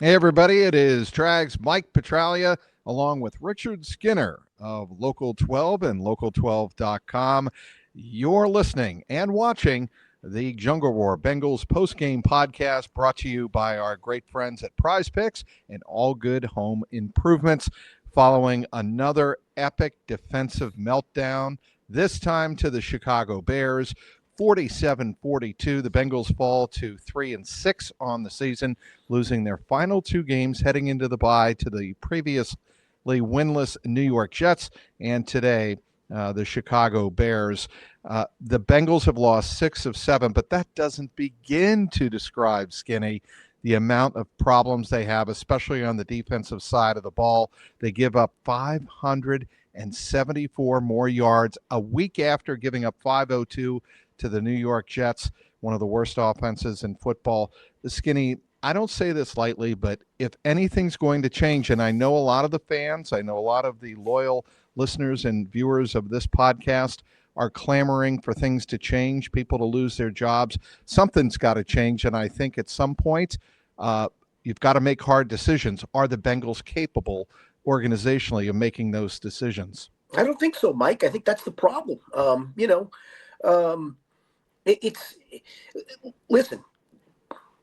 Hey, everybody, it is Trags Mike Petralia along with Richard Skinner of Local 12 and Local12.com. You're listening and watching the Jungle War Bengals postgame podcast brought to you by our great friends at Prize Picks and All Good Home Improvements. Following another epic defensive meltdown, this time to the Chicago Bears. 47-42. The Bengals fall to 3-6 on the season, losing their final two games heading into the bye to the previously winless New York Jets and today the Chicago Bears. The Bengals have lost 6 of 7, but that doesn't begin to describe, Skinny, the amount of problems they have, especially on the defensive side of the ball. They give up 574 more yards a week after giving up 502 to the New York Jets, one of the worst offenses in football. The Skinny, I don't say this lightly, but if anything's going to change, and I know a lot of the fans, I know a lot of the loyal listeners and viewers of this podcast are clamoring for things to change, people to lose their jobs. Something's got to change, and I think at some point you've got to make hard decisions. Are the Bengals capable organizationally of making those decisions? I don't think so, Mike. I think that's the problem. Um, it's listen.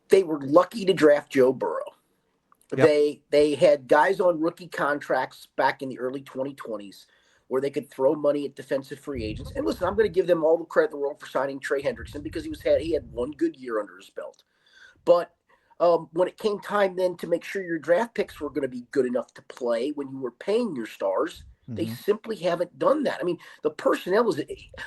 They were lucky to draft Joe Burrow. Yep. They had guys on rookie contracts back in the early 2020s where they could throw money at defensive free agents. And listen, I'm going to give them all the credit in the world for signing Trey Hendrickson because he had one good year under his belt. But when it came time then to make sure your draft picks were going to be good enough to play when you were paying your stars, they simply haven't done that. I mean, the personnel is,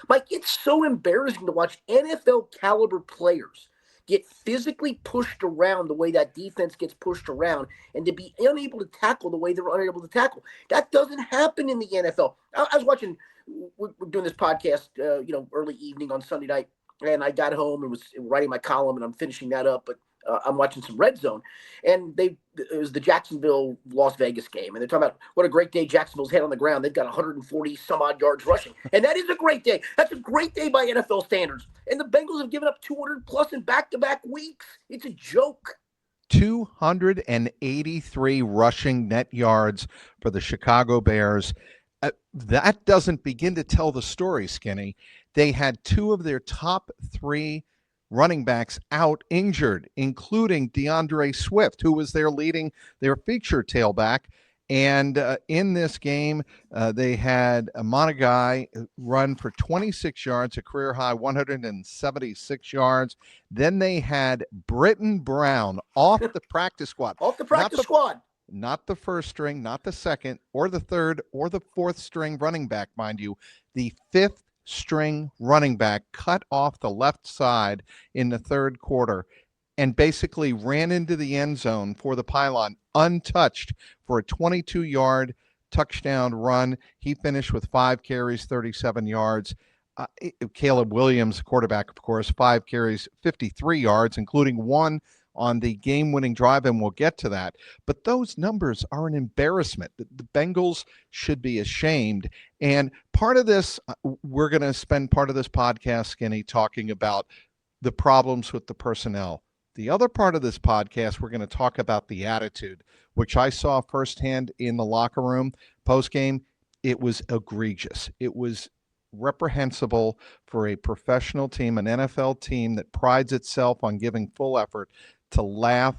Mike, it's so embarrassing to watch NFL caliber players get physically pushed around the way that defense gets pushed around and to be unable to tackle the way they're unable to tackle. That doesn't happen in the NFL. I was watching, we're doing this podcast, early evening on Sunday night, and I got home and was writing my column, and I'm finishing that up, but I'm watching some Red Zone, and it was the Jacksonville Las Vegas game, and they're talking about what a great day Jacksonville's had on the ground. They've got 140 some odd yards rushing, and that is a great day. That's a great day by NFL standards. And the Bengals have given up 200 plus in back-to-back weeks. It's a joke. 283 rushing net yards for the Chicago Bears. That doesn't begin to tell the story, Skinny. They had two of their top three running backs out injured, including DeAndre Swift, who was their feature tailback. And in this game, they had a Monagai run for 26 yards, a career high 176 yards. Then they had Britton Brown off the practice squad. Off the practice squad. Not the first string, not the second, or the third, or the fourth string running back, mind you. The fifth string running back cut off the left side in the third quarter and basically ran into the end zone for the pylon untouched for a 22-yard touchdown run. He finished with 5 carries, 37 yards. Caleb Williams, quarterback, of course, 5 carries, 53 yards, including one on the game-winning drive, and we'll get to that. But those numbers are an embarrassment. The Bengals should be ashamed. And part of this, we're going to spend part of this podcast, Skinny, talking about the problems with the personnel. The other part of this podcast, we're going to talk about the attitude, which I saw firsthand in the locker room post-game. It was egregious. It was reprehensible for a professional team, an NFL team that prides itself on giving full effort, to laugh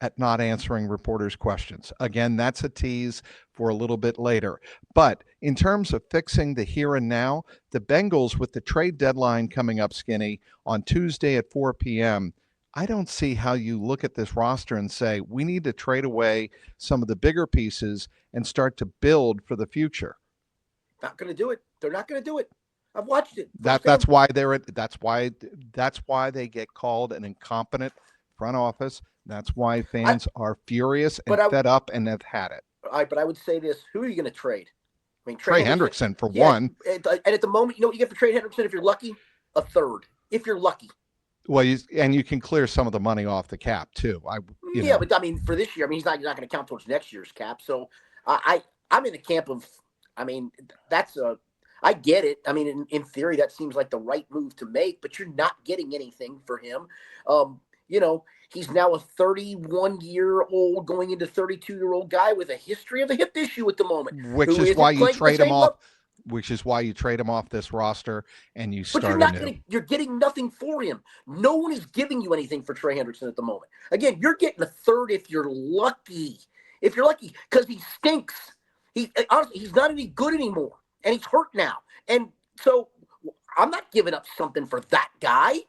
at not answering reporters' questions. Again, that's a tease for a little bit later. But in terms of fixing the here and now, the Bengals, with the trade deadline coming up, Skinny, on Tuesday at 4 p.m., I don't see how you look at this roster and say, we need to trade away some of the bigger pieces and start to build for the future. Not going to do it. They're not going to do it. I've watched it. That's why they get called an incompetent front office. That's why fans are furious and fed up and have had it. But I would say this: who are you going to trade? I mean, Trey Hendrickson for one. And at the moment, you know what you get for Trey Hendrickson if you're lucky? A third, if you're lucky. Well, you can clear some of the money off the cap too. But I mean, for this year, I mean, he's not going to count towards next year's cap. So I'm in the camp of, I mean, I get it. I mean, in theory, that seems like the right move to make, but you're not getting anything for him. He's now a 31-year-old going into 32-year-old guy with a history of a hip issue at the moment, which who is why isn't you playing the trade him same off. level. Which is why you trade him off this roster and you But start anew. you're getting nothing for him. No one is giving you anything for Trey Hendrickson at the moment. Again, you're getting a third if you're lucky. If you're lucky, because he stinks. Honestly, he's not any good anymore, and he's hurt now. And so I'm not giving up something for that guy.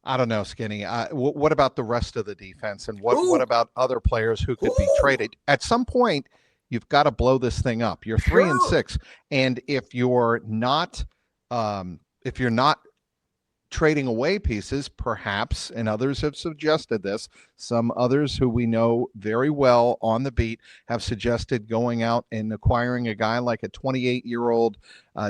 I don't know, Skinny. What about the rest of the defense, and what about other players who could be traded? At some point, you've got to blow this thing up. You're 3-6, and if you're not trading away pieces, perhaps, and others have suggested this, some others who we know very well on the beat have suggested going out and acquiring a guy like a 28-year-old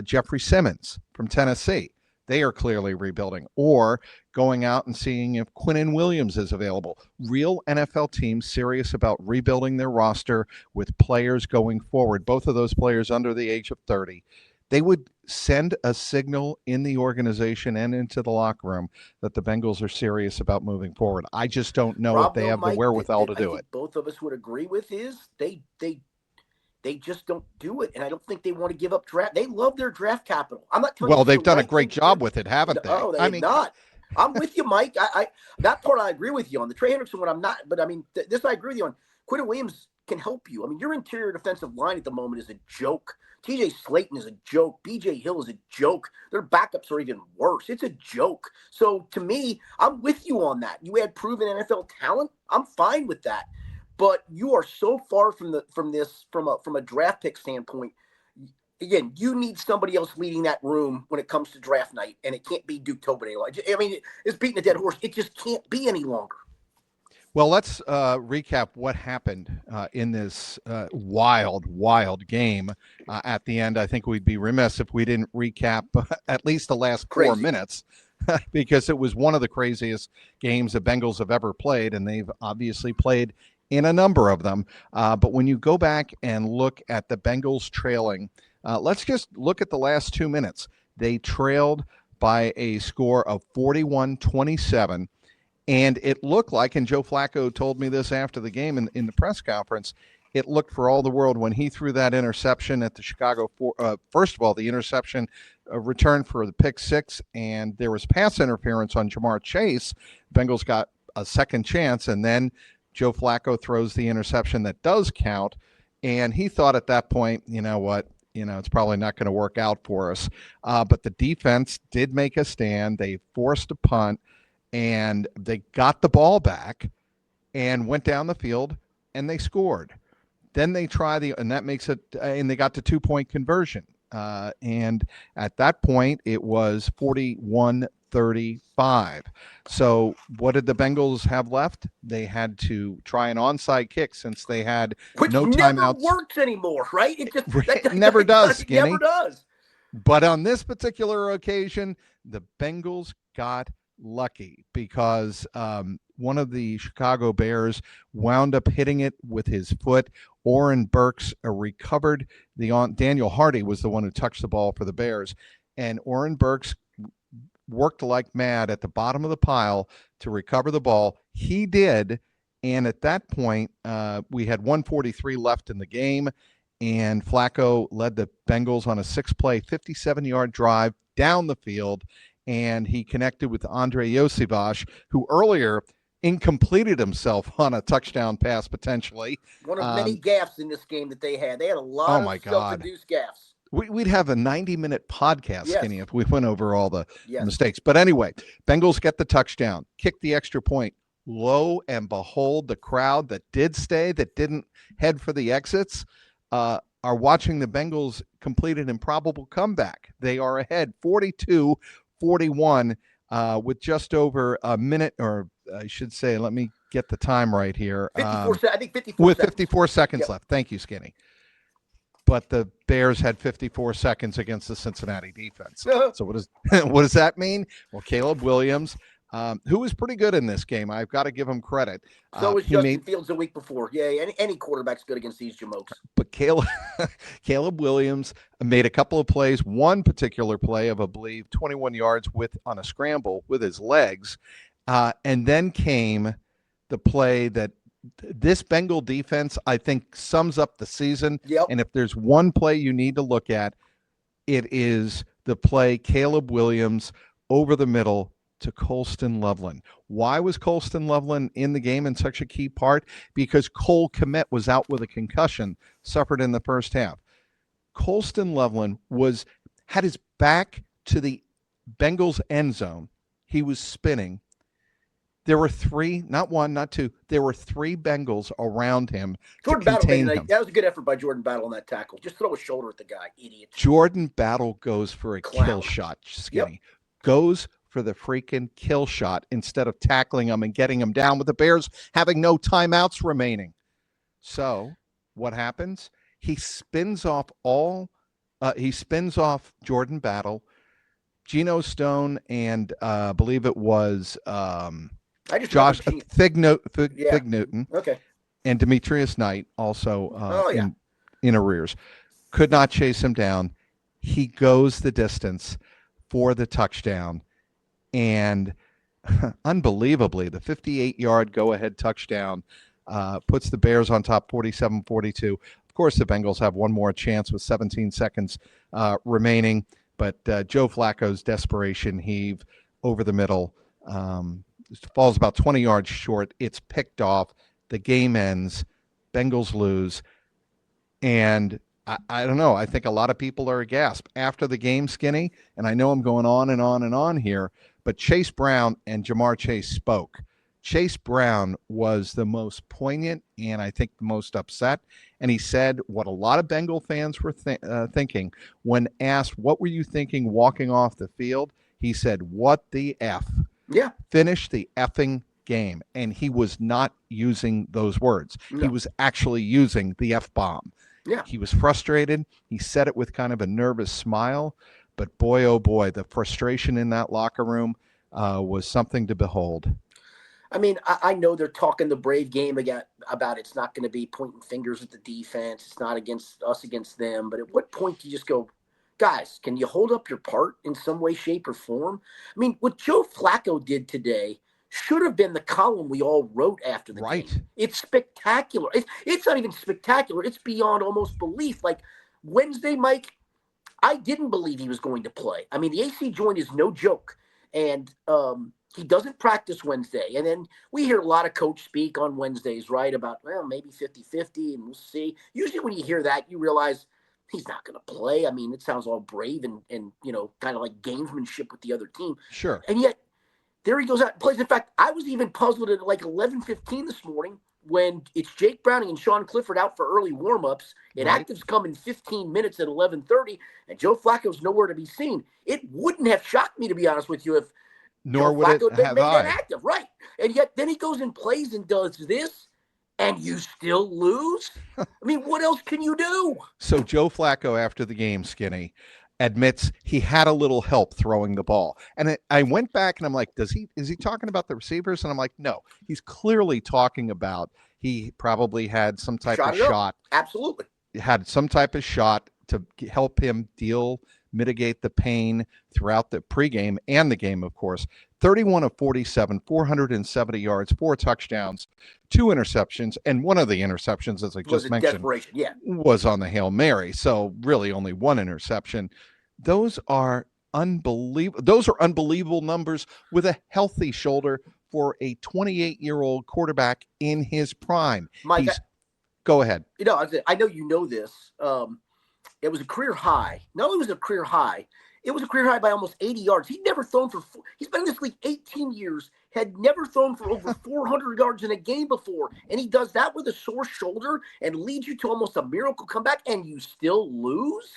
Jeffrey Simmons from Tennessee. They are clearly rebuilding, or going out and seeing if Quinnen Williams is available. Real NFL teams serious about rebuilding their roster with players going forward, both of those players under the age of 30. They would send a signal in the organization and into the locker room that the Bengals are serious about moving forward. I just don't know if they have the wherewithal to do it. Both of us would agree with is they just don't do it, and I don't think they want to give up draft. They love their draft capital. I'm not telling you. Well, they've done a great job with it, haven't they? Oh, they have not. I'm with you, Mike. That part I agree with you on. The Trey Hendrickson one, I'm not. But I mean, this I agree with you on. Quinnen Williams can help you. I mean, your interior defensive line at the moment is a joke. TJ Slayton is a joke. BJ Hill is a joke. Their backups are even worse. It's a joke. So to me, I'm with you on that. You add proven NFL talent. I'm fine with that. But you are so far from a draft pick standpoint. Again, you need somebody else leading that room when it comes to draft night, and it can't be Duke Tobin anymore. I mean, it's beating a dead horse. It just can't be any longer. Well, let's recap what happened in this wild game at the end. I think we'd be remiss if we didn't recap at least the last 4 minutes because it was one of the craziest games the Bengals have ever played, and they've obviously played in a number of them. But when you go back and look at the Bengals trailing, let's just look at the last 2 minutes. They trailed by a score of 41-27. And it looked like, and Joe Flacco told me this after the game in the press conference, it looked for all the world when he threw that interception at the Chicago. First of all, the interception returned for the pick six, and there was pass interference on Jamar Chase. Bengals got a second chance, and then Joe Flacco throws the interception that does count. And he thought at that point, you know what? It's probably not going to work out for us. But the defense did make a stand. They forced a punt. And they got the ball back and went down the field and they scored. Then they and that makes it, and they got the 2-point conversion. And at that point, it was 41-35. So what did the Bengals have left? They had to try an onside kick since they had no timeouts. Which never works anymore, right? It never does, Skinny. It never does. But on this particular occasion, the Bengals got lucky because one of the Chicago Bears wound up hitting it with his foot. Oren Burks recovered Daniel Hardy was the one who touched the ball for the Bears, and Oren Burks worked like mad at the bottom of the pile to recover the ball. He did, and at that point we had 1:43 left in the game, and Flacco led the Bengals on a 6-play 57-yard drive down the field. And he connected with Andre Yosivas, who earlier incompleted himself on a touchdown pass potentially. One of many gaffes in this game that they had. They had a lot of self-induced gaffes. We'd have a 90-minute podcast, Skinny, if we went over all the mistakes. But anyway, Bengals get the touchdown, kick the extra point. Lo and behold, the crowd that did stay, that didn't head for the exits, are watching the Bengals complete an improbable comeback. They are ahead 42-41 with just over a minute, or I should say, let me get the time right here. 54 with 54 seconds left. Thank you, Skinny. But the Bears had 54 seconds against the Cincinnati defense. So what does that mean? Well, Caleb Williams, who was pretty good in this game. I've got to give him credit. So was Justin Fields the week before. Yeah, any quarterback's good against these jamokes. But Caleb Williams made a couple of plays, one particular play of, I believe, 21 yards on a scramble with his legs. And then came the play that this Bengal defense, I think, sums up the season. Yep. And if there's one play you need to look at, it is the play Caleb Williams over the middle to Colston Loveland. Why was Colston Loveland in the game in such a key part? Because Cole Kmet was out with a concussion suffered in the first half. Colston Loveland had his back to the Bengals end zone. He was spinning. There were three, not one, not two. There were three Bengals around him Jordan to contain Battle him. that was a good effort by Jordan Battle on that tackle. Just throw a shoulder at the guy, idiot. Jordan Battle goes for a kill shot, Skinny. Yep. Goes for the freaking kill shot instead of tackling him and getting him down with the Bears having no timeouts remaining. So what happens? He spins off Jordan Battle, Geno Stone, and I believe it was Josh Fig Newton, okay, and Demetrius Knight also in arrears. Could not chase him down. He goes the distance for the touchdown, and unbelievably, the 58-yard go-ahead touchdown puts the Bears on top 47-42. Of course, the Bengals have one more chance with 17 seconds remaining, but Joe Flacco's desperation heave over the middle falls about 20 yards short. It's picked off. The game ends. Bengals lose. And I don't know. I think a lot of people are aghast after the game, Skinny. And I know I'm going on and on and on here, but Chase Brown and Jamar Chase spoke. Chase Brown was the most poignant and I think the most upset. And he said what a lot of Bengal fans were thinking when asked, what were you thinking walking off the field? He said, what the F? Yeah. Finish the effing game. And he was not using those words. No. He was actually using the F-bomb. Yeah. He was frustrated. He said it with kind of a nervous smile. But boy, oh boy, the frustration in that locker room was something to behold. I mean, I know they're talking the brave game again about it's not going to be pointing fingers at the defense. It's not against us against them. But at what point do you just go, guys, can you hold up your part in some way, shape, or form? I mean, what Joe Flacco did today should have been the column we all wrote after the game. It's spectacular. It's not even spectacular. It's beyond almost belief. Like Wednesday, Mike, I didn't believe he was going to play. I mean, the AC joint is no joke. And he doesn't practice Wednesday. And then we hear a lot of coach speak on Wednesdays, right, about, well, maybe 50-50, and we'll see. Usually when you hear that, you realize he's not going to play. I mean, it sounds all brave and you know, kind of like gamesmanship with the other team. Sure. And yet, there he goes out and plays. In fact, I was even puzzled at like 11:15 this morning when it's Jake Browning and Sean Clifford out for early warm-ups. And actives come in 15 minutes at 11:30, and Joe Flacco's nowhere to be seen. It wouldn't have shocked me, to be honest with you, if Joe Flacco made that active, right? And yet then he goes and plays and does this, and you still lose? I mean, what else can you do? So Joe Flacco, after the game, Skinny, admits he had a little help throwing the ball. And I went back and I'm like, is he talking about the receivers? And I'm like, no, he's clearly talking about he probably had some type of shot. Absolutely. Had some type of shot to help him mitigate the pain throughout the pregame and the game, of course. 31 of 47, 470 yards, 4 touchdowns, 2 interceptions, and one of the interceptions, as I just mentioned, was on the Hail Mary. So really only one interception. Those are unbelievable. Those are unbelievable numbers with a healthy shoulder for a 28-year-old quarterback in his prime. Mike, go ahead. You know, I know you know this. It was a career high. Not only was it a career high, it was a career high by almost 80 yards. He'd never thrown he's been in this league 18 years, had never thrown for over 400 yards in a game before. And he does that with a sore shoulder and leads you to almost a miracle comeback, and you still lose?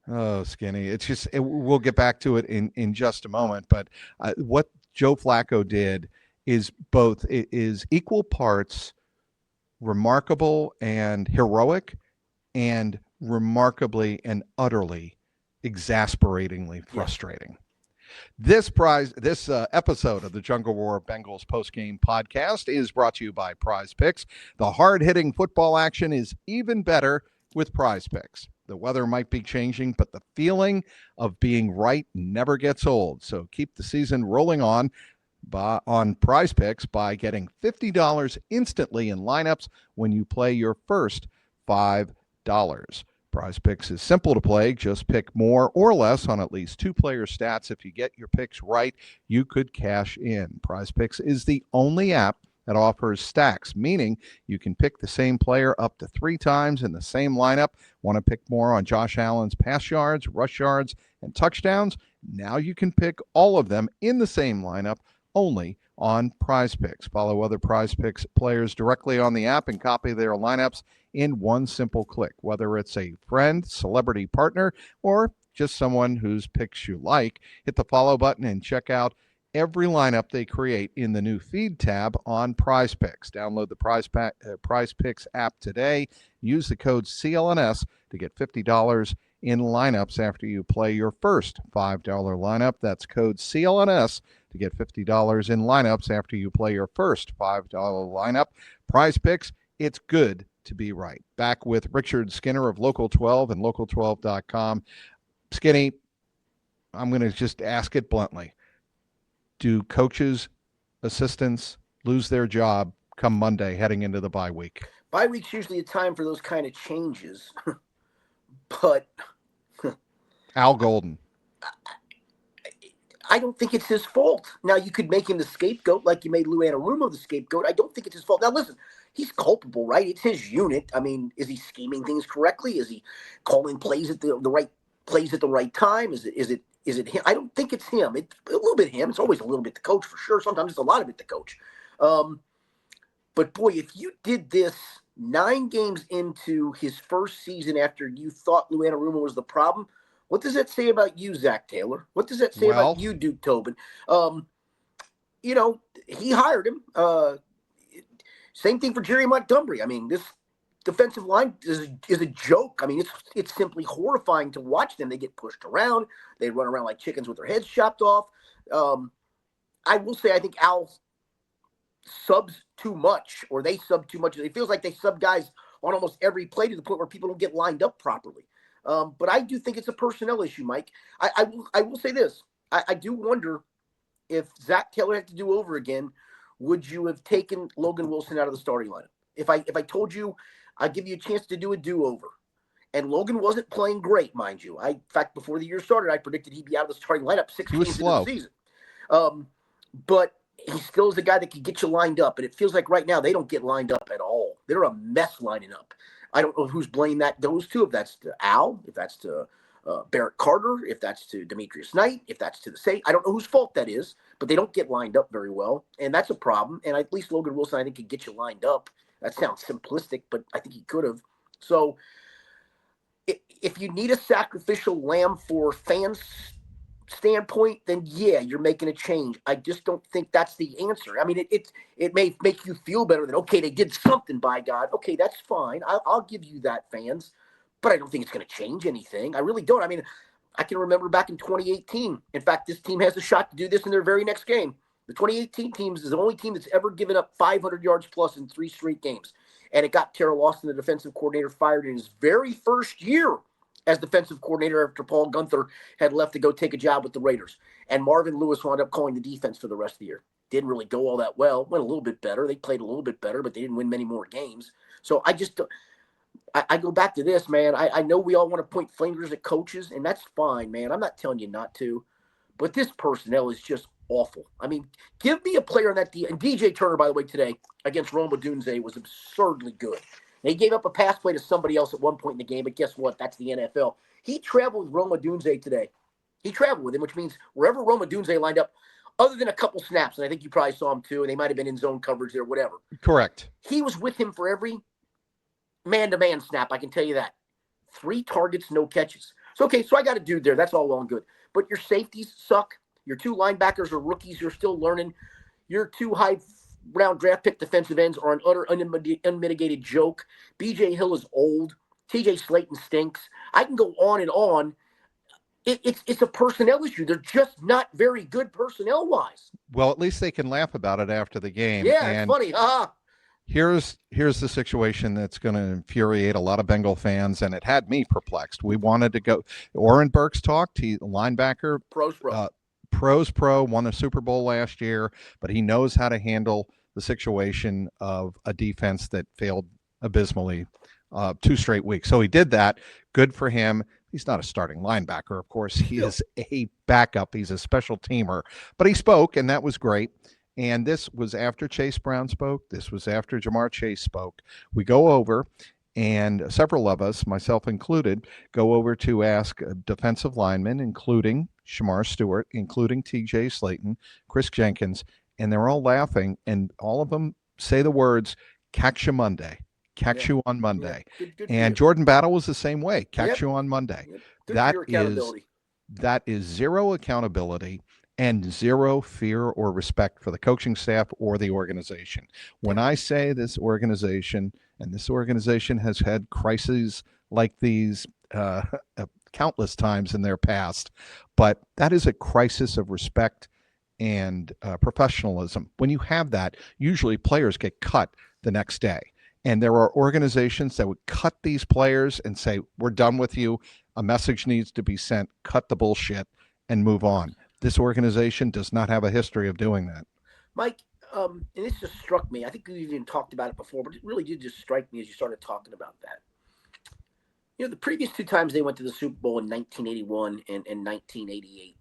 Oh, Skinny. It's just, we'll get back to it in just a moment. But what Joe Flacco did is equal parts remarkable and heroic, and remarkably and utterly exasperatingly frustrating. This episode of the Jungle Roar Bengals postgame podcast is brought to you by Prize Picks. The hard-hitting football action is even better with Prize Picks. The weather might be changing, but the feeling of being right never gets old. So keep the season rolling on on Prize Picks by getting $50 instantly in lineups when you play your first $5. Prize Picks is simple to play. Just pick more or less on at least two player stats. If you get your picks right, you could cash in. Prize Picks is the only app that offers stacks, meaning you can pick the same player up to 3 times in the same lineup. Want to pick more on Josh Allen's pass yards, rush yards, and touchdowns? Now you can pick all of them in the same lineup only on Prize Picks. Follow other Prize Picks players directly on the app and copy their lineups in one simple click, whether it's a friend, celebrity partner, or just someone whose picks you like. Hit the follow button and check out every lineup they create in the new feed tab on Prize Picks. Download the Prize Picks app today. Use the code CLNS to get $50 in lineups after you play your first $5 lineup. That's code CLNS to get $50 in lineups after you play your first $5 lineup. Prize Picks, it's good to be right. Back with Richard Skinner of Local 12 and local12.com. Skinny, I'm going to just ask it bluntly. Do coaches, assistants lose their job come Monday heading into the bye week? Bye week's usually a time for those kind of changes. But Al Golden, I don't think it's his fault. Now, you could make him the scapegoat like you made Lou Anarumo the scapegoat. I don't think it's his fault. Now, listen, he's culpable, right? It's his unit. I mean, is he scheming things correctly? Is he calling plays at the right plays at the right time? Is it him? I don't think it's him. It's a little bit him. It's always a little bit the coach for sure. Sometimes it's a lot of it the coach. But boy, if you did this 9 games into his first season after you thought Lou Anarumo was the problem, what does that say about you, Zach Taylor? What does that say about you, Duke Tobin? He hired him. Same thing for Jerry Montgomery. I mean, this defensive line is a joke. I mean, it's simply horrifying to watch them. They get pushed around. They run around like chickens with their heads chopped off. I will say I think Al subs too much, or they sub too much. It feels like they sub guys on almost every play to the point where people don't get lined up properly. But I do think it's a personnel issue, Mike. I will say this. I do wonder if Zach Taylor had to do over again, would you have taken Logan Wilson out of the starting lineup? If I told you I'd give you a chance to do a do-over, and Logan wasn't playing great, mind you. In fact, before the year started, I predicted he'd be out of the starting lineup 6 games into the season. But he still is a guy that can get you lined up, and it feels like right now they don't get lined up at all. They're a mess lining up. I don't know who's blaming that goes to, if that's to Al, if that's to Barrett Carter, if that's to Demetrius Knight, if that's to the Saint. I don't know whose fault that is, but they don't get lined up very well, and that's a problem. And at least Logan Wilson, I think, could get you lined up. That sounds simplistic, but I think he could have. So if you need a sacrificial lamb for fans' standpoint, then yeah, you're making a change. I just don't think that's the answer. I mean, it may make you feel better that, okay, they did something, by God. Okay, that's fine. I'll give you that, fans. But I don't think it's going to change anything. I really don't. I mean, I can remember back in 2018. In fact, this team has a shot to do this in their very next game. The 2018 team is the only team that's ever given up 500 yards plus in 3 straight games. And it got Terrell Austin, the defensive coordinator, fired in his very first year as defensive coordinator after Paul Gunther had left to go take a job with the Raiders. And Marvin Lewis wound up calling the defense for the rest of the year. Didn't really go all that well. Went a little bit better. They played a little bit better, but they didn't win many more games. So I go back to this, man. I know we all want to point fingers at coaches, and that's fine, man. I'm not telling you not to. But this personnel is just awful. I mean, give me a player in that. And DJ Turner, by the way, today against Roma Dunze was absurdly good. They gave up a pass play to somebody else at one point in the game, but guess what? That's the NFL. He traveled with Roma Dunze today. He traveled with him, which means wherever Roma Dunze lined up, other than a couple snaps, and I think you probably saw him too, and they might have been in zone coverage there, whatever. Correct. He was with him for every man-to-man snap, I can tell you that. 3 targets, no catches. So I got a dude there. That's all well and good. But your safeties suck. Your 2 linebackers are rookies. You're still learning. Your 2 high-round draft pick defensive ends are an utter unmitigated joke. B.J. Hill is old. T.J. Slayton stinks. I can go on and on. It's a personnel issue. They're just not very good personnel-wise. Well, at least they can laugh about it after the game. Yeah, it's funny. Here's the situation that's going to infuriate a lot of Bengal fans, and it had me perplexed. We wanted to go. Oren Burks talked. He linebacker, Pros, bro. Pro's pro, won a Super Bowl last year, but he knows how to handle the situation of a defense that failed abysmally 2 straight weeks. So he did that. Good for him. He's not a starting linebacker, of course. He is a backup. He's a special teamer. But he spoke, and that was great. And this was after Chase Brown spoke. This was after Jamar Chase spoke. We go over, and several of us, myself included, go over to ask defensive linemen, including Shamar Stewart, including TJ Slayton, Chris Jenkins, and they're all laughing, and all of them say the words, catch you Monday. Catch you on Monday. Good and Jordan Battle was the same way. Catch you on Monday. Good for your accountability. That is zero accountability and zero fear or respect for the coaching staff or the organization. When I say this organization, and this organization has had crises like these countless times in their past, but that is a crisis of respect and professionalism. When you have that, usually players get cut the next day. And there are organizations that would cut these players and say, we're done with you. A message needs to be sent. Cut the bullshit and move on. This organization does not have a history of doing that. Mike, and this just struck me. I think we even talked about it before, but it really did just strike me as you started talking about that. The previous 2 times they went to the Super Bowl in 1981 and 1988,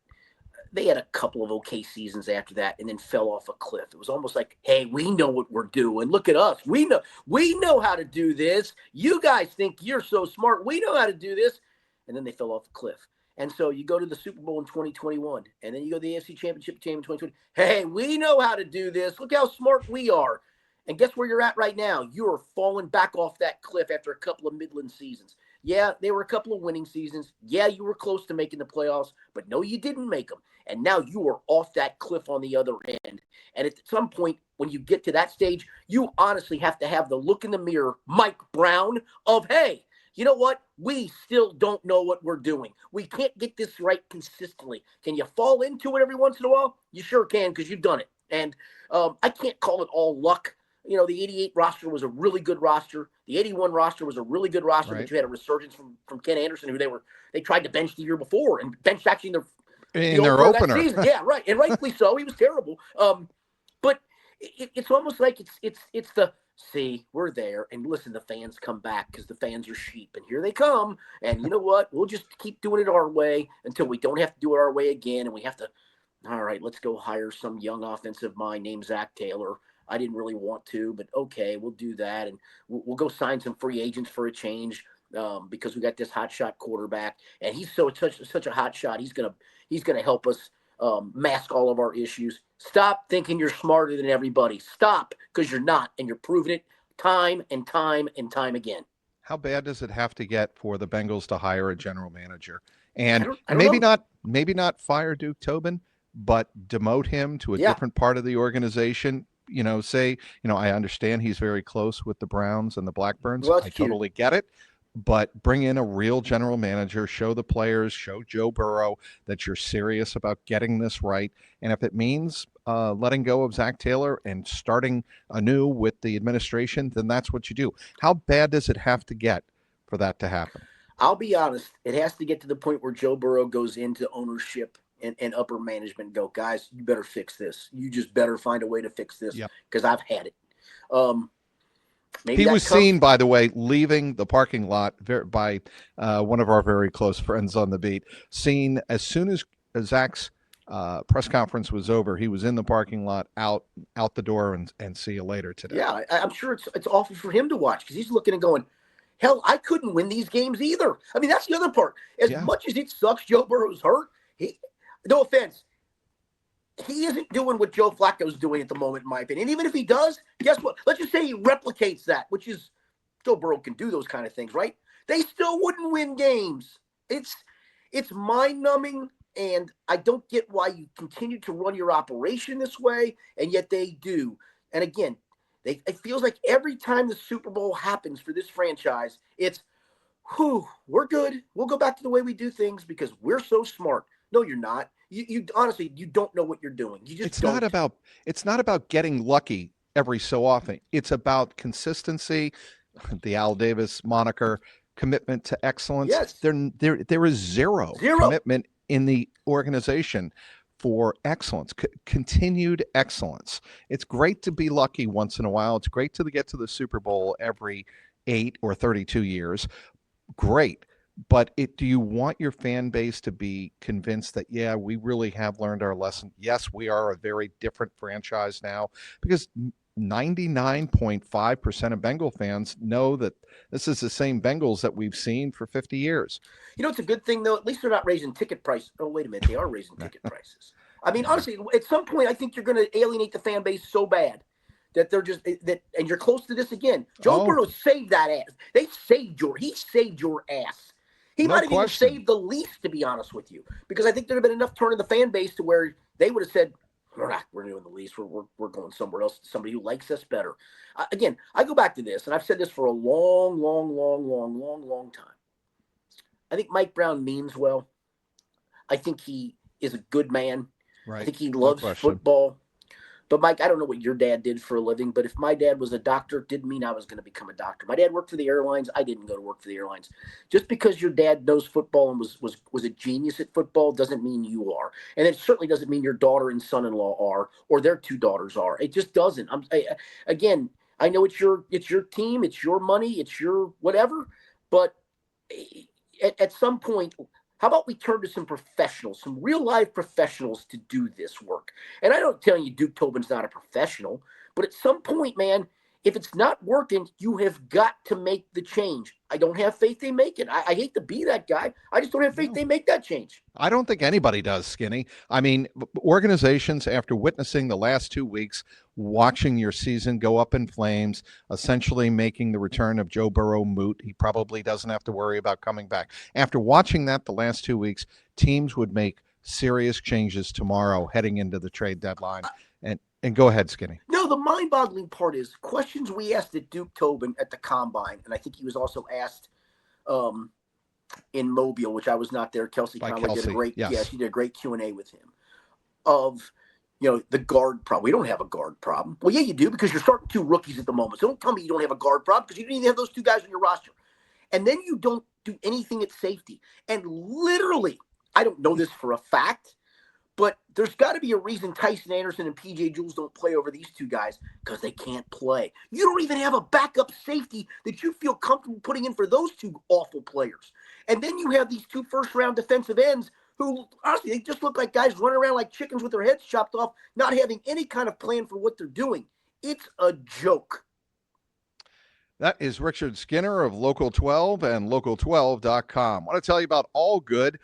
they had a couple of okay seasons after that and then fell off a cliff. It was almost like, hey, we know what we're doing. Look at us. We know how to do this. You guys think you're so smart. We know how to do this. And then they fell off a cliff. And so you go to the Super Bowl in 2021, and then you go to the AFC Championship game in 2020. Hey, we know how to do this. Look how smart we are. And guess where you're at right now? You are falling back off that cliff after a couple of Midland seasons. Yeah, they were a couple of winning seasons. Yeah, you were close to making the playoffs, but no, you didn't make them. And now you are off that cliff on the other end. And at some point, when you get to that stage, you honestly have to have the look in the mirror, Mike Brown, of, hey, you know what? We still don't know what we're doing. We can't get this right consistently. Can you fall into it every once in a while? You sure can, because you've done it. And I can't call it all luck. The 88 roster was a really good roster. The 81 roster was a really good roster, right. But you had a resurgence from Ken Anderson, who they tried to bench the year before and benched actually in their opener. Yeah, right. And rightfully so. He was terrible. But it's almost like it's the, see, we're there. And listen, the fans come back because the fans are sheep. And here they come. And you know what? We'll just keep doing it our way until we don't have to do it our way again. And we have to, all right, let's go hire some young offensive mind named Zach Taylor. I didn't really want to, but okay, we'll do that. And we'll go sign some free agents for a change because we got this hotshot quarterback. And he's such a hot shot. He's gonna help us mask all of our issues. Stop thinking you're smarter than everybody. Stop, because you're not, and you're proving it time and time and time again. How bad does it have to get for the Bengals to hire a general manager? And I don't maybe not fire Duke Tobin, but demote him to a different part of the organization. I understand he's very close with the Browns and the Blackburns. Well, I totally get it. But bring in a real general manager, show the players, show Joe Burrow that you're serious about getting this right. And if it means letting go of Zach Taylor and starting anew with the administration, then that's what you do. How bad does it have to get for that to happen? I'll be honest. It has to get to the point where Joe Burrow goes into ownership and upper management and go, guys, you better fix this. You just better find a way to fix this because I've had it. He was seen, by the way, leaving the parking lot by one of our very close friends on the beat. Seen as soon as Zach's press conference was over, he was in the parking lot, out the door, and see you later today. Yeah, I'm sure it's awful for him to watch because he's looking and going, hell, I couldn't win these games either. I mean, that's the other part. As much as it sucks Joe Burrow's hurt, no offense, he isn't doing what Joe Flacco's doing at the moment, in my opinion. And even if he does, guess what? Let's just say he replicates that, which is Joe Burrow can do those kind of things, right? They still wouldn't win games. It's mind-numbing, and I don't get why you continue to run your operation this way, and yet they do. And again, it feels like every time the Super Bowl happens for this franchise, it's, we're good. We'll go back to the way we do things because we're so smart. No, you're not. You honestly, you don't know what you're doing. You just don't. It's not about getting lucky every so often. It's about consistency, the Al Davis moniker, commitment to excellence. Yes. There is zero commitment in the organization for excellence, continued excellence. It's great to be lucky once in a while. It's great to get to the Super Bowl every 8 or 32 years. Great. But do you want your fan base to be convinced that, yeah, we really have learned our lesson? Yes, we are a very different franchise now, because 99.5% of Bengal fans know that this is the same Bengals that we've seen for 50 years. You know, it's a good thing, though. At least they're not raising ticket prices. Oh, wait a minute. They are raising ticket prices. I mean, honestly, at some point, I think you're going to alienate the fan base so bad that they're just that, and you're close to this again. Joe Burrow saved that ass. He saved your ass. He might have even saved the least, to be honest with you, because I think there'd have been enough turn in the fan base to where they would have said, we're doing the least. We're going somewhere else. Somebody who likes us better. Again, I go back to this, and I've said this for a long time. I think Mike Brown means well. I think he is a good man. Right. I think he loves football. But, Mike, I don't know what your dad did for a living, but if my dad was a doctor, it didn't mean I was going to become a doctor. My dad worked for the airlines. I didn't go to work for the airlines. Just because your dad knows football and was a genius at football doesn't mean you are. And it certainly doesn't mean your daughter and son-in-law are, or their two daughters are. It just doesn't. Again, I know it's your team, it's your money, it's your whatever, but at some point, how about we turn to some professionals, some real life professionals to do this work? And I don't tell you Duke Tobin's not a professional, but at some point, man, if it's not working, you have got to make the change. I don't have faith they make it. I hate to be that guy. I just don't have faith they make that change. I don't think anybody does, Skinny. I mean, organizations, after witnessing the last 2 weeks, watching your season go up in flames, essentially making the return of Joe Burrow moot. He probably doesn't have to worry about coming back. After watching that the last 2 weeks, teams would make serious changes tomorrow heading into the trade deadline. And go ahead, Skinny. No, the mind-boggling part is questions we asked at Duke Tobin at the Combine, and I think he was also asked in Mobile, which I was not there. Kelsey Conway did a great, she did a great Q&A with him of, the guard problem. We don't have a guard problem. Well, yeah, you do, because you're starting two rookies at the moment. So don't tell me you don't have a guard problem, because you didn't even have those two guys on your roster. And then you don't do anything at safety. And literally, I don't know this for a fact, but there's got to be a reason Tyson Anderson and P.J. Jules don't play over these two guys, because they can't play. You don't even have a backup safety that you feel comfortable putting in for those two awful players. And then you have these two first-round defensive ends who, honestly, they just look like guys running around like chickens with their heads chopped off, not having any kind of plan for what they're doing. It's a joke. That is Richard Skinner of Local 12 and Local12.com. I want to tell you about All Good.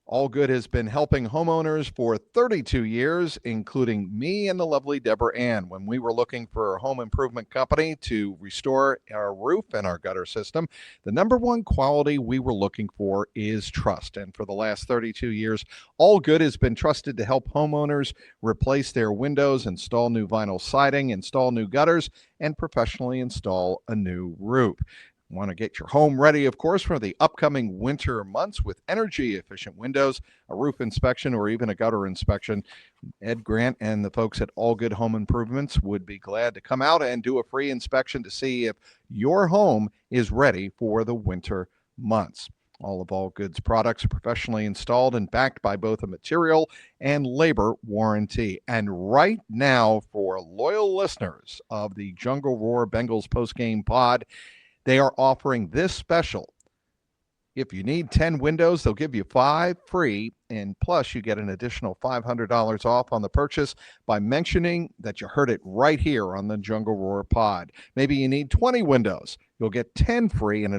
All Good has been helping homeowners for 32 years, including me and the lovely Deborah Ann, when we were looking for a home improvement company to restore our roof and our gutter system. The number one quality we were looking for is trust. And for the last 32 years, All Good has been trusted to help homeowners replace their windows, install new vinyl siding, install new gutters, and professionally install a new roof. Want to get your home ready, of course, for the upcoming winter months with energy-efficient windows, a roof inspection, or even a gutter inspection. Ed Grant and the folks at All Good Home Improvements would be glad to come out and do a free inspection to see if your home is ready for the winter months. All of All Good's products are professionally installed and backed by both a material and labor warranty. And right now, for loyal listeners of the Jungle Roar Bengals postgame pod, they are offering this special. If you need 10 windows, they'll give you 5 free, and plus you get an additional $500 off on the purchase by mentioning that you heard it right here on the Jungle Roar pod. Maybe you need 20 windows. You'll get 10 free and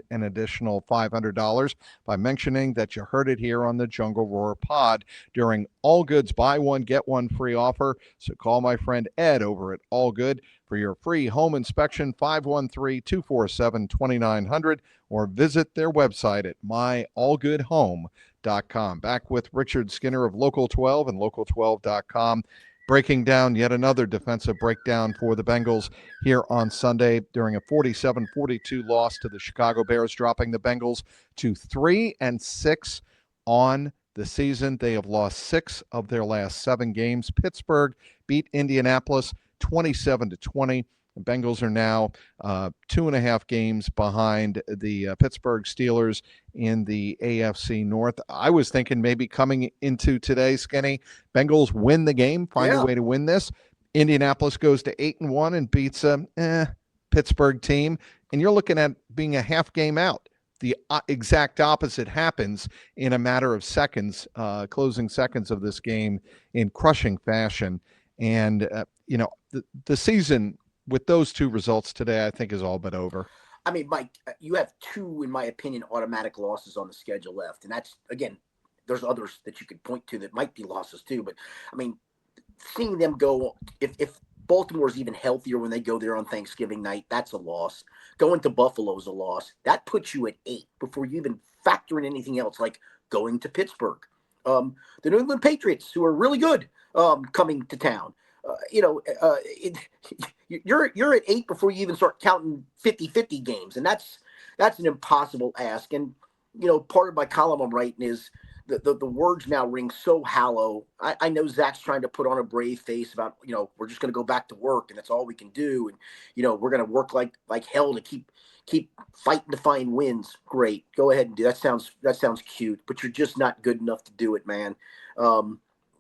an additional $500 by mentioning that you heard it here on the Jungle Roar pod during All Good's buy one, get one free offer. So call my friend Ed over at All Good for your free home inspection, 513-247-2900, or visit their website at myallgoodhome.com. Back with Richard Skinner of Local 12 and Local12.com, breaking down yet another defensive breakdown for the Bengals here on Sunday during a 47-42 loss to the Chicago Bears, dropping the Bengals to 3-6 on the season. They have lost 6 of their last 7 games. Pittsburgh beat Indianapolis 27-20. The Bengals are now 2.5 games behind the Pittsburgh Steelers in the AFC North. I was thinking maybe coming into today, Skinny, Bengals win the game, find a way to win this. Indianapolis goes to 8-1 and beats a Pittsburgh team, and you're looking at being a half game out. The exact opposite happens in a matter of seconds, closing seconds of this game in crushing fashion. And, the season with those two results today, I think, is all but over. I mean, Mike, you have two, in my opinion, automatic losses on the schedule left. And that's, again, there's others that you could point to that might be losses too. But, I mean, seeing them go, if Baltimore's even healthier when they go there on Thanksgiving night, that's a loss. Going to Buffalo is a loss. That puts you at 8 before you even factor in anything else, like going to Pittsburgh. The New England Patriots, who are really good, coming to town. You're at 8 before you even start counting 50-50 games, and that's an impossible ask. And part of my column I'm writing is the words now ring so hollow. I know Zach's trying to put on a brave face about we're just going to go back to work and that's all we can do, and we're going to work like hell to keep fighting to find wins. Great, go ahead and do that. Sounds cute, but you're just not good enough to do it, man.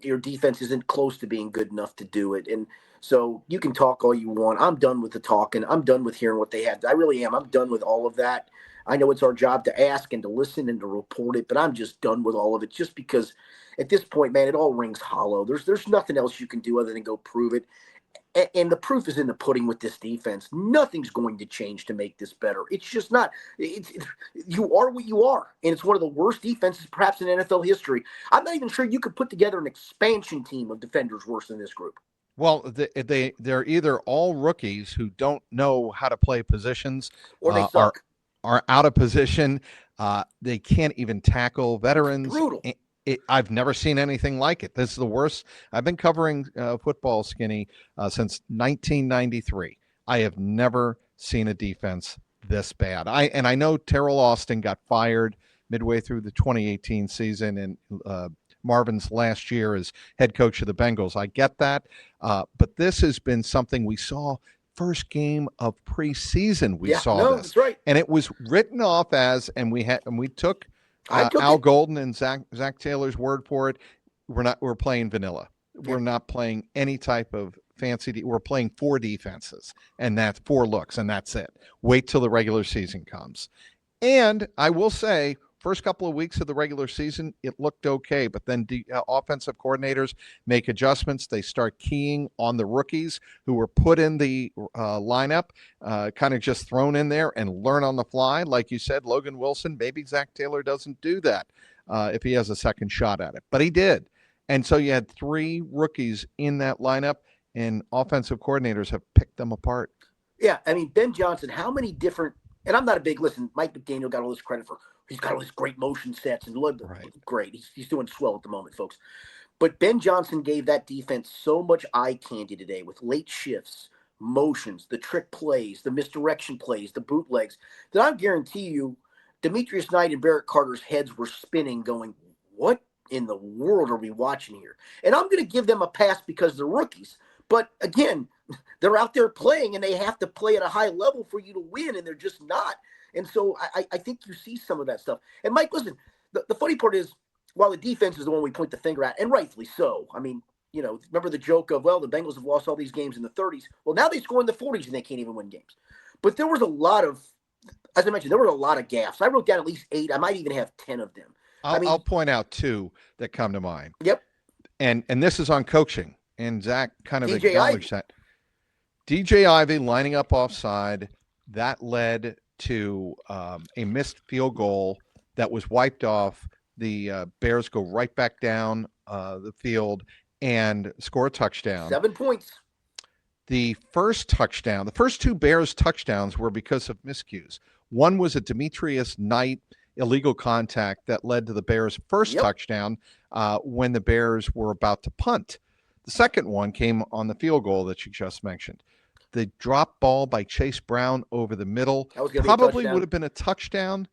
Your defense isn't close to being good enough to do it. And so you can talk all you want. I'm done with the talking. I'm done with hearing what they have. I really am. I'm done with all of that. I know it's our job to ask and to listen and to report it, but I'm just done with all of it just because at this point, man, it all rings hollow. There's nothing else you can do other than go prove it. And the proof is in the pudding with this defense. Nothing's going to change to make this better. It's just not. You are what you are, and it's one of the worst defenses perhaps in NFL history. I'm not even sure you could put together an expansion team of defenders worse than this group. Well, they're either all rookies who don't know how to play positions, or they suck. Are out of position. They can't even tackle veterans. It's brutal. I've never seen anything like it. This is the worst. I've been covering football, Skinny, since 1993. I have never seen a defense this bad. I know Terrell Austin got fired midway through the 2018 season, and Marvin's last year as head coach of the Bengals. I get that, but this has been something we saw first game of preseason. We saw this, that's right, and it was written off as, and we took Al Golden and Zach Taylor's word for it. We're playing vanilla. We're not playing any type of fancy. We're playing 4 defenses, and that's 4 looks, and that's it. Wait till the regular season comes. And I will say, first couple of weeks of the regular season, it looked okay, but then the offensive coordinators make adjustments. They start keying on the rookies who were put in the lineup, kind of just thrown in there and learn on the fly. Like you said, Logan Wilson, maybe Zach Taylor doesn't do that if he has a second shot at it, but he did. And so you had 3 rookies in that lineup, and offensive coordinators have picked them apart. Yeah, I mean, Ben Johnson, how many different – and I'm not a big – listen, Mike McDaniel got all this credit for – he's got all these great motion sets and great. He's doing swell at the moment, folks. But Ben Johnson gave that defense so much eye candy today with late shifts, motions, the trick plays, the misdirection plays, the bootlegs, that I guarantee you Demetrius Knight and Barrett Carter's heads were spinning going, what in the world are we watching here? And I'm going to give them a pass because they're rookies. But again, they're out there playing and they have to play at a high level for you to win, and they're just not. And so I think you see some of that stuff. And Mike, listen, the funny part is, while the defense is the one we point the finger at, and rightfully so, I mean, remember the joke of, well, the Bengals have lost all these games in the 30s. Well, now they score in the 40s and they can't even win games. But there was a lot of, as I mentioned, there were a lot of gaffes. I wrote down at least 8. I might even have 10 of them. I'll point out 2 that come to mind. Yep. And this is on coaching, and Zach kind of acknowledged that. DJ Ivey lining up offside, that led to a missed field goal that was wiped off. The Bears go right back down the field and score a touchdown. 7 points. The first 2 Bears touchdowns were because of miscues. One was a Demetrius Knight illegal contact that led to the Bears' first touchdown when the Bears were about to punt. The second one came on the field goal that you just mentioned. The drop ball by Chase Brown over the middle probably would have been a touchdown,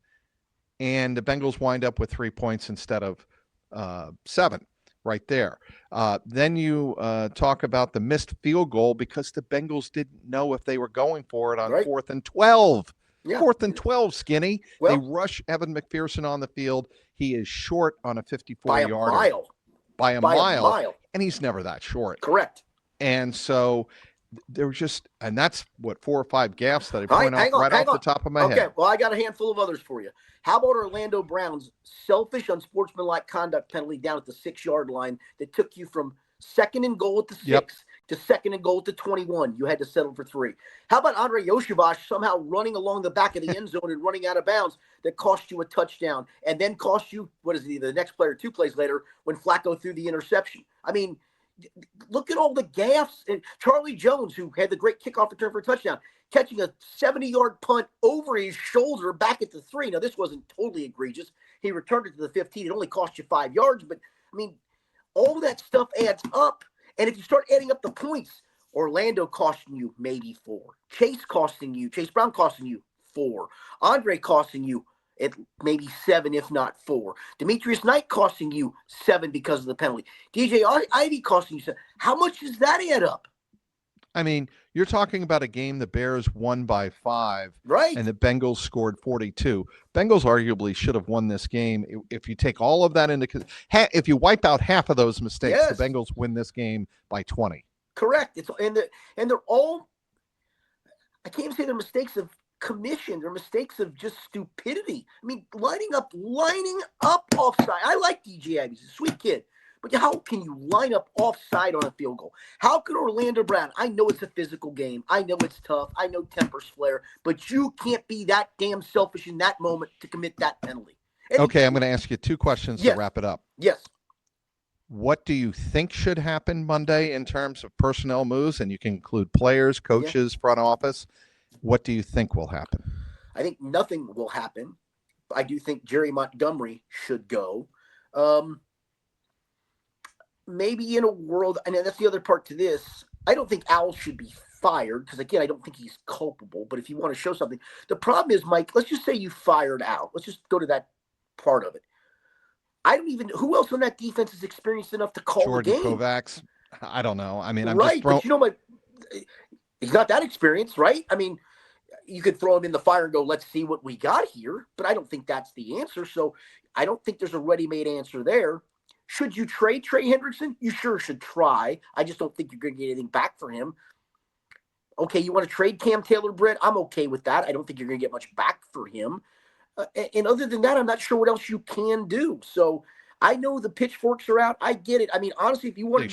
and the Bengals wind up with 3 points instead of 7. right there. Then you talk about the missed field goal because the Bengals didn't know if they were going for it on Right. 4th and 12. Yeah. 4th and 12, Skinny. They Well, rush Evan McPherson on the field. He is short on a by a 54-yarder. mile. By a By a mile. mile. And he's never that short. Correct. And so there was just, and that's what, 4 or 5 gaffes that I All right, point out right off the top of my head. Okay, well, I got a handful of others for you. How about Orlando Brown's selfish, unsportsmanlike conduct penalty down at the 6-yard line that took you from 2nd and goal at the 6 to 2nd and goal at the 21? You had to settle for 3. How about Andre Yoshivas somehow running along the back of the end zone and running out of bounds that cost you a touchdown and then cost you, the next player 2 plays later when Flacco threw the interception? I mean, look at all the gaffes. And Charlie Jones, who had the great kickoff return for a touchdown, catching a 70-yard punt over his shoulder back at the 3. Now, this wasn't totally egregious. He returned it to the 15. It only cost you 5 yards. But, I mean, all that stuff adds up. And if you start adding up the points, Orlando costing you maybe 4. Chase Brown costing you 4. Andre costing you at maybe 7, if not 4. Demetrius Knight costing you 7 because of the penalty. DJ Ivy costing you 7. How much does that add up? I mean, you're talking about a game the Bears won by 5, right? And the Bengals scored 42. Bengals arguably should have won this game. If you take all of that into, if you wipe out half of those mistakes, Yes. The Bengals win this game by 20. Correct. And they're all, I can't even say they're mistakes of commission. They're mistakes of just stupidity. I mean, lining up offside. I like DJ Ivy. He's a sweet kid. But how can you line up offside on a field goal? How can Orlando Brown? I know it's a physical game. I know it's tough. I know tempers flare. But you can't be that damn selfish in that moment to commit that penalty. Okay, I'm going to ask you 2 questions to wrap it up. Yes. What do you think should happen Monday in terms of personnel moves? And you can include players, coaches, front office. What do you think will happen? I think nothing will happen. I do think Jerry Montgomery should go. Maybe in a world, and that's the other part to this, I don't think Al should be fired because, again, I don't think he's culpable. But if you want to show something, the problem is, Mike, let's just say you fired Al. Let's just go to that part of it. I don't even, who else on that defense is experienced enough to call Jordan the game? Kovacs. I don't know. I mean, I'm right, just throwing. But he's not that experienced, right? I mean, you could throw him in the fire and go, let's see what we got here. But I don't think that's the answer. So I don't think there's a ready-made answer there. Should you trade Trey Hendrickson? You sure should try. I just don't think you're going to get anything back for him. Okay, you want to trade Cam Taylor-Britt? I'm okay with that. I don't think you're going to get much back for him. And other than that, I'm not sure what else you can do. So I know the pitchforks are out. I get it. I mean, honestly, if you wanted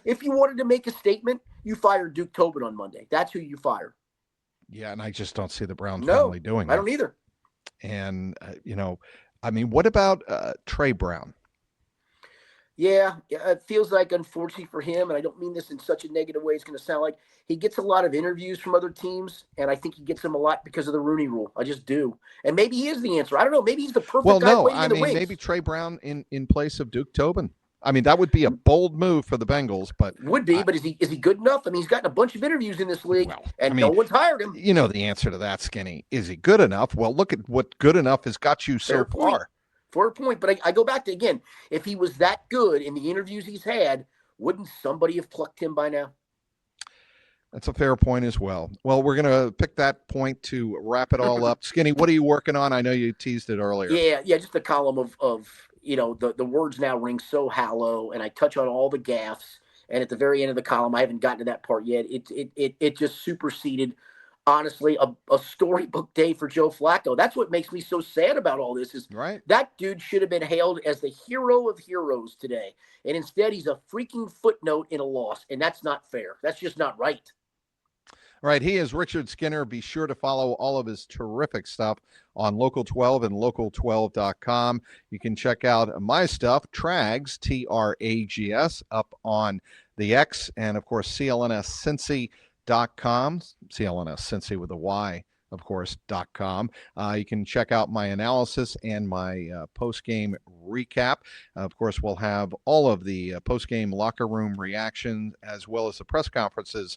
if you wanted to make a statement, you fired Duke Tobin on Monday. That's who you fire. Yeah, and I just don't see the Brown family doing that. I don't either. And, I mean, what about Trey Brown? Yeah, it feels like, unfortunately for him, and I don't mean this in such a negative way, it's going to sound like he gets a lot of interviews from other teams, and I think he gets them a lot because of the Rooney Rule. I just do. And maybe he is the answer. I don't know. Maybe he's the perfect guy waiting in the wings. Maybe Trey Brown in place of Duke Tobin. I mean, that would be a bold move for the Bengals, but but is he good enough? I mean, he's gotten a bunch of interviews in this league, no one's hired him. You know the answer to that, Skinny. Is he good enough? Well, look at what good enough has got you so far. For a point, but I go back to, again, if he was that good in the interviews he's had, wouldn't somebody have plucked him by now? That's a fair point as well. Well, we're going to pick that point to wrap it all up. Skinny, what are you working on? I know you teased it earlier. Yeah, just a column of the words now ring so hollow, and I touch on all the gaffes, and at the very end of the column, I haven't gotten to that part yet. It just superseded, honestly, a storybook day for Joe Flacco. That's what makes me so sad about all this is that dude should have been hailed as the hero of heroes today. And instead, he's a freaking footnote in a loss. And that's not fair. That's just not right. Right. He is Richard Skinner. Be sure to follow all of his terrific stuff on Local 12 and local12.com. You can check out my stuff, Trags, Trags, up on the X, and, of course, CLNS Cincy. .com, CLNS Cincy with a Y, of course, .com. You can check out my analysis and my post-game recap. Of course, we'll have all of the post-game locker room reactions as well as the press conferences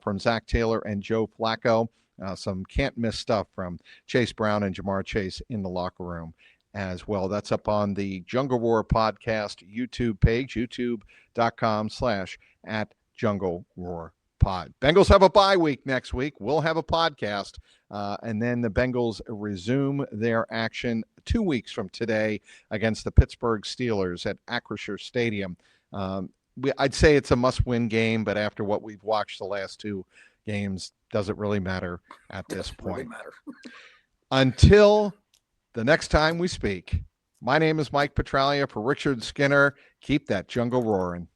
from Zach Taylor and Joe Flacco. Some can't-miss stuff from Chase Brown and Jamar Chase in the locker room as well. That's up on the Jungle Roar Podcast YouTube page, youtube.com/@Jungle Roar Pod. Bengals have a bye week next week. We'll have a podcast. And then the Bengals resume their action 2 weeks from today against the Pittsburgh Steelers at Acrisure Stadium. I'd say it's a must-win game, but after what we've watched the last 2 games, doesn't really matter at this point. Really matter. Until the next time we speak, my name is Mike Petralia for Richard Skinner. Keep that jungle roaring.